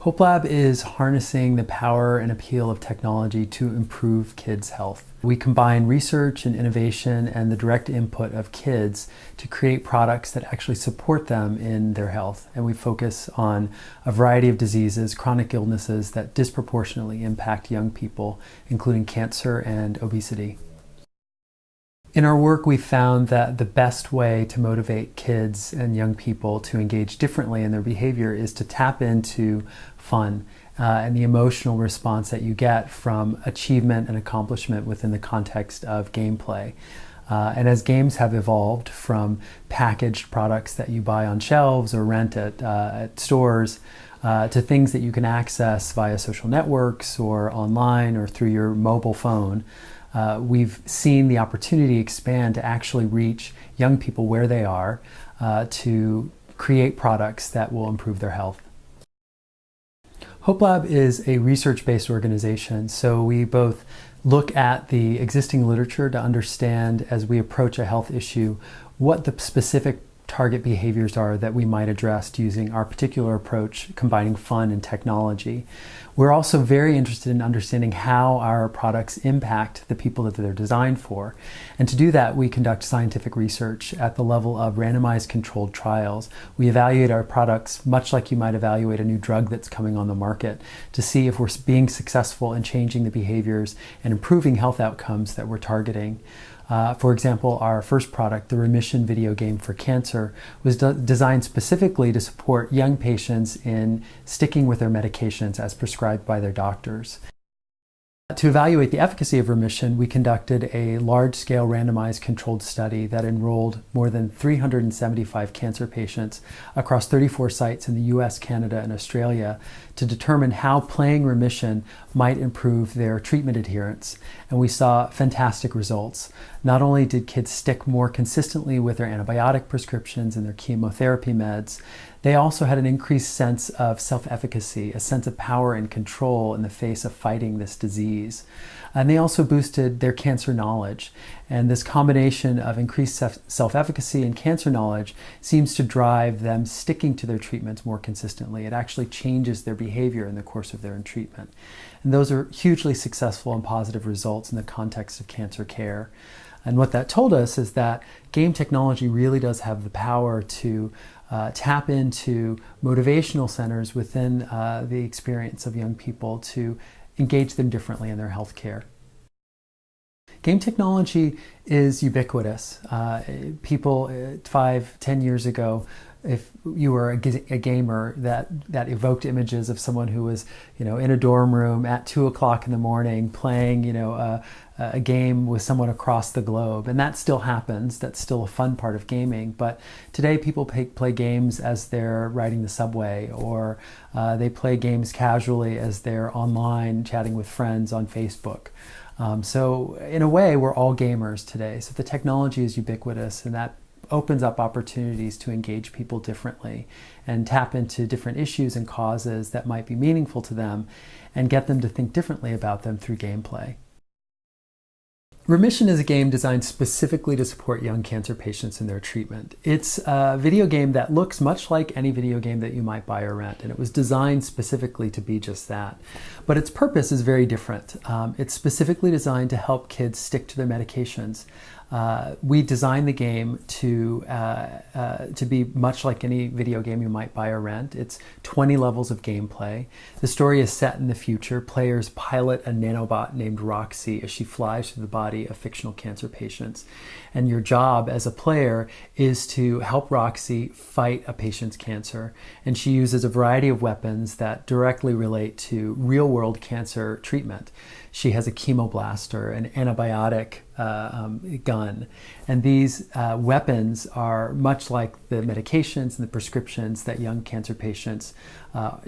HopeLab is harnessing the power and appeal of technology to improve kids' health. We combine research and innovation and the direct input of kids to create products that actually support them in their health. And we focus on a variety of diseases, chronic illnesses that disproportionately impact young people, including cancer and obesity. In our work, we found that the best way to motivate kids and young people to engage differently in their behavior is to tap into fun and the emotional response that you get from achievement and accomplishment within the context of gameplay. And as games have evolved from packaged products that you buy on shelves or rent at stores, to things that you can access via social networks or online or through your mobile phone, we've seen the opportunity expand to actually reach young people where they are to create products that will improve their health. HopeLab is a research-based organization, so we both look at the existing literature to understand, as we approach a health issue, what the specific target behaviors are that we might address using our particular approach, combining fun and technology. We're also very interested in understanding how our products impact the people that they're designed for. And to do that, we conduct scientific research at the level of randomized controlled trials. We evaluate our products much like you might evaluate a new drug that's coming on the market to see if we're being successful in changing the behaviors and improving health outcomes that we're targeting. For example, our first product, the Remission video game for cancer, was designed specifically to support young patients in sticking with their medications as prescribed by their doctors. To evaluate the efficacy of remission, we conducted a large-scale randomized controlled study that enrolled more than 375 cancer patients across 34 sites in the US, Canada, and Australia to determine how playing remission might improve their treatment adherence. And we saw fantastic results. Not only did kids stick more consistently with their antibiotic prescriptions and their chemotherapy meds, they also had an increased sense of self-efficacy, a sense of power and control in the face of fighting this disease. And they also boosted their cancer knowledge. And this combination of increased self-efficacy and cancer knowledge seems to drive them sticking to their treatments more consistently. It actually changes their behavior in the course of their treatment. And those are hugely successful and positive results in the context of cancer care. And what that told us is that game technology really does have the power to tap into motivational centers within the experience of young people to engage them differently in their health care. Game technology is ubiquitous. People 5-10 years ago, if you were a gamer, that evoked images of someone who was, in a dorm room at 2 o'clock in the morning playing, a game with someone across the globe. And that still happens. That's still a fun part of gaming. But today people play games as they're riding the subway, or they play games casually as they're online chatting with friends on Facebook. So in a way, we're all gamers today. So the technology is ubiquitous, and that opens up opportunities to engage people differently and tap into different issues and causes that might be meaningful to them and get them to think differently about them through gameplay. Remission is a game designed specifically to support young cancer patients in their treatment. It's a video game that looks much like any video game that you might buy or rent, and it was designed specifically to be just that. But its purpose is very different. It's specifically designed to help kids stick to their medications. We designed the game to be much like any video game you might buy or rent. It's 20 levels of gameplay. The story is set in the future. Players pilot a nanobot named Roxy as she flies through the body of fictional cancer patients. And your job as a player is to help Roxy fight a patient's cancer. And she uses a variety of weapons that directly relate to real-world cancer treatment. She has a chemoblaster, an antibiotic gun. And these weapons are much like the medications and the prescriptions that young cancer patients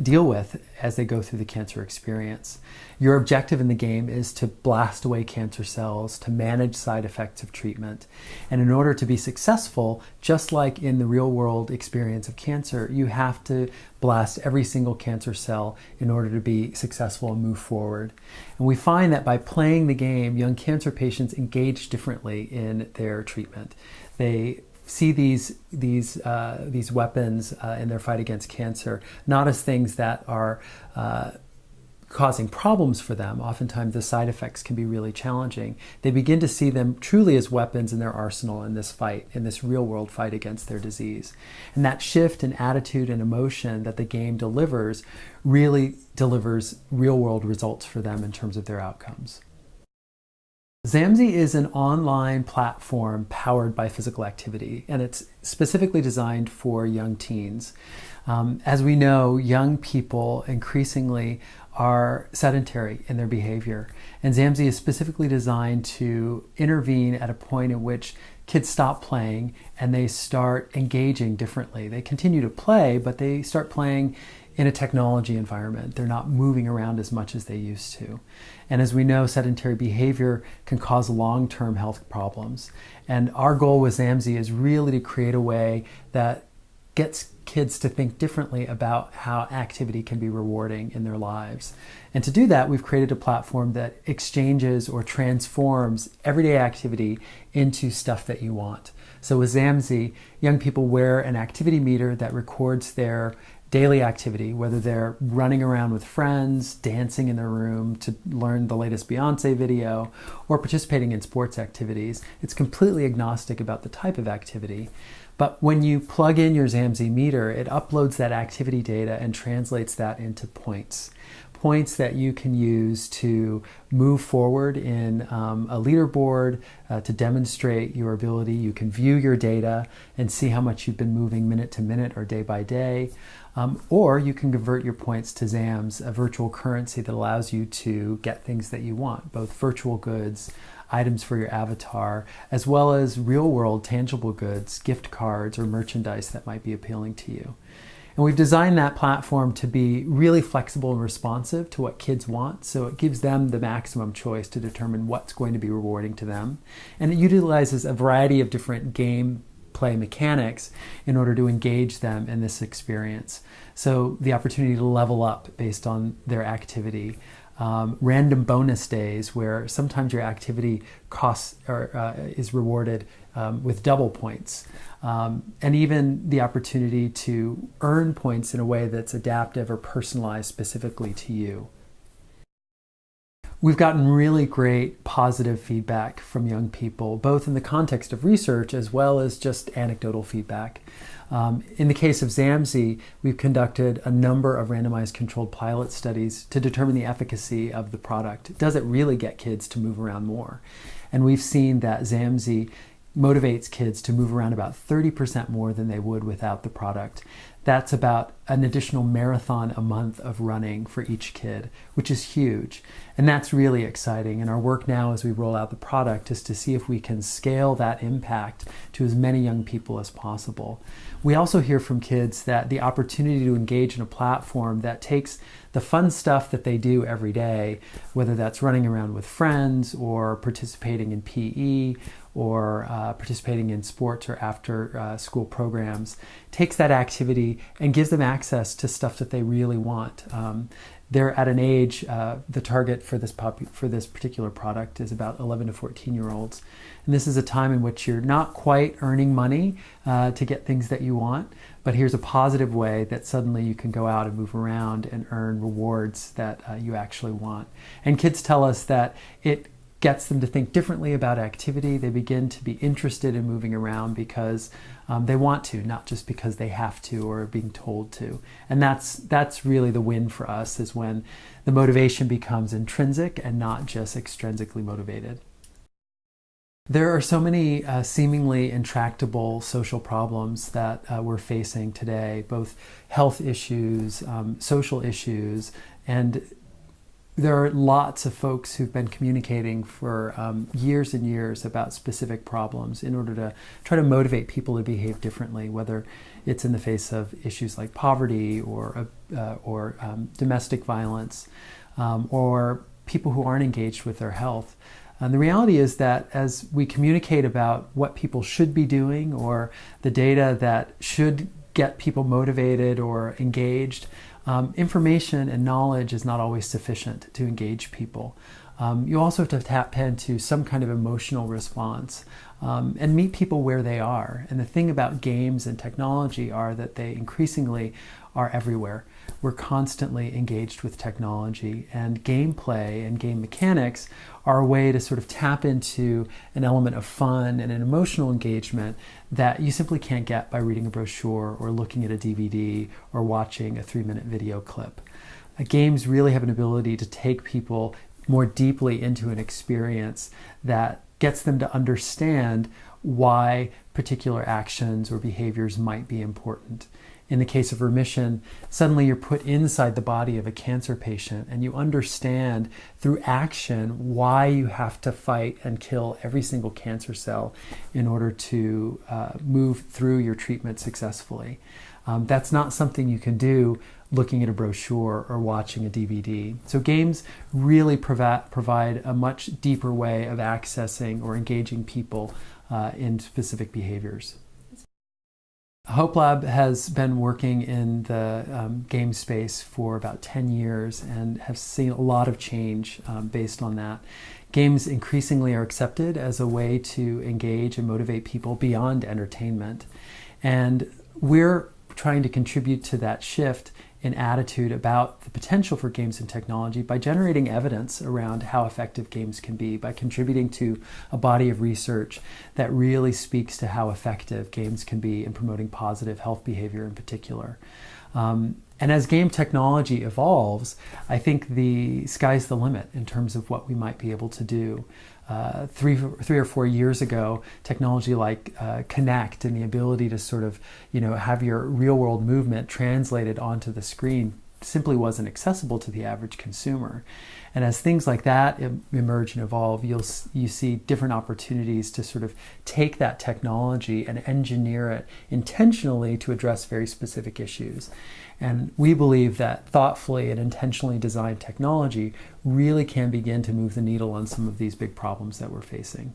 deal with as they go through the cancer experience. Your objective in the game is to blast away cancer cells, to manage side effects of treatment. And in order to be successful, just like in the real world experience of cancer, you have to blast every single cancer cell in order to be successful and move forward. And we find that by playing the game, young cancer patients engage differently in their treatment. They see these weapons in their fight against cancer not as things that are causing problems for them. Oftentimes the side effects can be really challenging. They begin to see them truly as weapons in their arsenal in this fight, in this real world fight against their disease. And that shift in attitude and emotion that the game delivers really delivers real world results for them in terms of their outcomes. Saatchi is an online platform powered by physical activity, and it's specifically designed for young teens. As we know, young people increasingly are sedentary in their behavior, and Saatchi is specifically designed to intervene at a point in which kids stop playing and they start engaging differently. They continue to play, but they start playing in a technology environment. They're not moving around as much as they used to. And as we know, sedentary behavior can cause long-term health problems. And our goal with Saatchi is really to create a way that gets kids to think differently about how activity can be rewarding in their lives. And to do that, we've created a platform that exchanges or transforms everyday activity into stuff that you want. So with Saatchi, young people wear an activity meter that records their daily activity, whether they're running around with friends, dancing in their room to learn the latest Beyonce video, or participating in sports activities. It's completely agnostic about the type of activity. But when you plug in your Saatchi meter, it uploads that activity data and translates that into points. Points that you can use to move forward in a leaderboard to demonstrate your ability. You can view your data and see how much you've been moving minute to minute or day by day. Or you can convert your points to ZAMs, a virtual currency that allows you to get things that you want, both virtual goods, items for your avatar, as well as real-world tangible goods, gift cards, or merchandise that might be appealing to you. And we've designed that platform to be really flexible and responsive to what kids want, so it gives them the maximum choice to determine what's going to be rewarding to them. And it utilizes a variety of different gameplay mechanics in order to engage them in this experience. So the opportunity to level up based on their activity, random bonus days where sometimes your activity costs or is rewarded with double points, and even the opportunity to earn points in a way that's adaptive or personalized specifically to you. We've gotten really great positive feedback from young people, both in the context of research as well as just anecdotal feedback. In the case of Saatchi, we've conducted a number of randomized controlled pilot studies to determine the efficacy of the product. Does it really get kids to move around more? And we've seen that Saatchi motivates kids to move around about 30% more than they would without the product. That's about an additional marathon a month of running for each kid, which is huge. And that's really exciting. And our work now as we roll out the product is to see if we can scale that impact to as many young people as possible. We also hear from kids that the opportunity to engage in a platform that takes the fun stuff that they do every day, whether that's running around with friends or participating in PE or participating in sports or after school programs, takes that activity and gives them access to stuff that they really want. They're at an age, the target for this particular product is about 11 to 14-year-olds. And this is a time in which you're not quite earning money to get things that you want, but here's a positive way that suddenly you can go out and move around and earn rewards that you actually want. And kids tell us that it gets them to think differently about activity. They begin to be interested in moving around because they want to, not just because they have to or are being told to. And that's really the win for us, is when the motivation becomes intrinsic and not just extrinsically motivated. There are so many seemingly intractable social problems that we're facing today, both health issues, social issues, and there are lots of folks who've been communicating for years and years about specific problems in order to try to motivate people to behave differently, whether it's in the face of issues like poverty or domestic violence or people who aren't engaged with their health. And the reality is that as we communicate about what people should be doing or the data that should get people motivated or engaged, information and knowledge is not always sufficient to engage people. You also have to tap into some kind of emotional response. and meet people where they are. And the thing about games and technology are that they increasingly are everywhere. We're constantly engaged with technology, and gameplay and game mechanics are a way to sort of tap into an element of fun and an emotional engagement that you simply can't get by reading a brochure or looking at a DVD or watching a 3-minute video clip. Games really have an ability to take people more deeply into an experience that gets them to understand why particular actions or behaviors might be important. In the case of remission, suddenly you're put inside the body of a cancer patient and you understand through action why you have to fight and kill every single cancer cell in order to move through your treatment successfully. That's not something you can do looking at a brochure or watching a DVD. So games really provide a much deeper way of accessing or engaging people in specific behaviors. HopeLab has been working in the game space for about 10 years and have seen a lot of change based on that. Games increasingly are accepted as a way to engage and motivate people beyond entertainment. And we're trying to contribute to that shift in attitude about the potential for games and technology by generating evidence around how effective games can be, by contributing to a body of research that really speaks to how effective games can be in promoting positive health behavior in particular. And as game technology evolves, I think the sky's the limit in terms of what we might be able to do. 3 or 4 years ago, technology like Connect and the ability to sort of, have your real-world movement translated onto the screen simply wasn't accessible to the average consumer. And as things like that emerge and evolve, you see different opportunities to sort of take that technology and engineer it intentionally to address very specific issues. And we believe that thoughtfully and intentionally designed technology really can begin to move the needle on some of these big problems that we're facing.